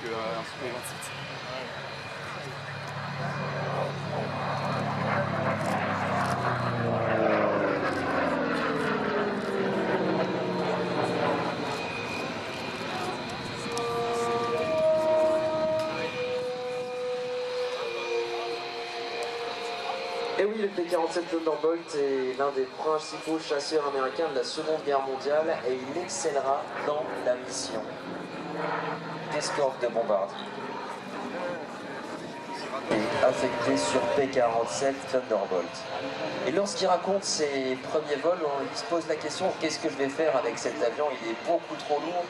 qu'un Super 27. Et oui, le P-47 Thunderbolt est l'un des principaux chasseurs américains de la Seconde Guerre mondiale et il excellera dans la mission d'escorte de bombardier. Et affecté sur P-47 Thunderbolt. Et lorsqu'il raconte ses premiers vols, il se pose la question, qu'est-ce que je vais faire avec cet avion? Il est beaucoup trop lourd,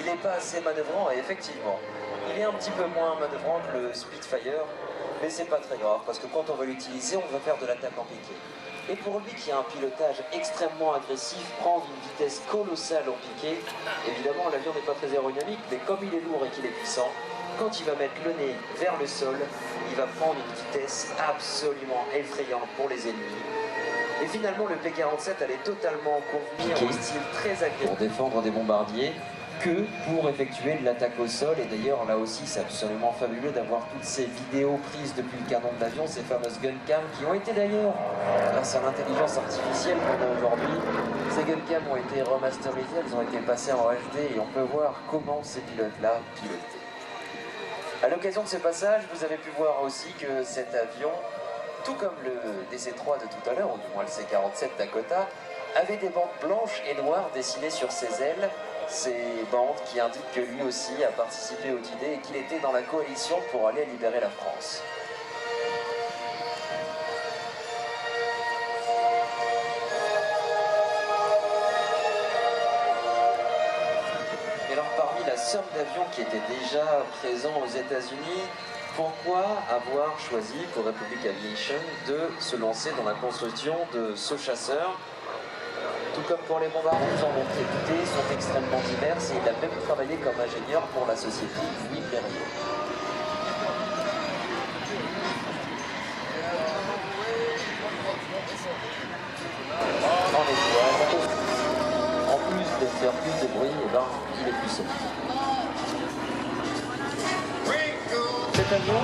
il n'est pas assez manœuvrant, et effectivement, il est un petit peu moins manœuvrant que le Spitfire, mais c'est pas très grave, parce que quand on veut l'utiliser, on veut faire de l'attaque en piqué. Et pour lui qui a un pilotage extrêmement agressif, prendre une vitesse colossale en piqué, évidemment l'avion n'est pas très aérodynamique, mais comme il est lourd et qu'il est puissant, quand il va mettre le nez vers le sol, il va prendre une vitesse absolument effrayante pour les ennemis. Et finalement, le P-47 allait totalement convenir au style très agressif pour défendre des bombardiers que pour effectuer de l'attaque au sol. Et d'ailleurs, là aussi, c'est absolument fabuleux d'avoir toutes ces vidéos prises depuis le canon de l'avion, ces fameuses gun-cam qui ont été d'ailleurs, grâce à l'intelligence artificielle qu'on a aujourd'hui, ces gun-cam ont été remasterisées, elles ont été passées en HD et on peut voir comment ces pilotes-là pilotaient. A l'occasion de ce passage, vous avez pu voir aussi que cet avion, tout comme le DC-3 de tout à l'heure, ou du moins le C-47 Dakota, avait des bandes blanches et noires dessinées sur ses ailes, ces bandes qui indiquent que lui aussi a participé au D-Day et qu'il était dans la coalition pour aller libérer la France. Et alors parmi la somme d'avions qui étaient déjà présents aux États-Unis, pourquoi avoir choisi pour Republic Aviation de se lancer dans la construction de ce chasseur? Tout comme pour les bombardiers, en ont réputé, sont extrêmement diverses et il a même travaillé comme ingénieur pour la société Louis Blériot. En étoile, en plus de faire plus de bruit, eh ben, il est plus solide. Cet avion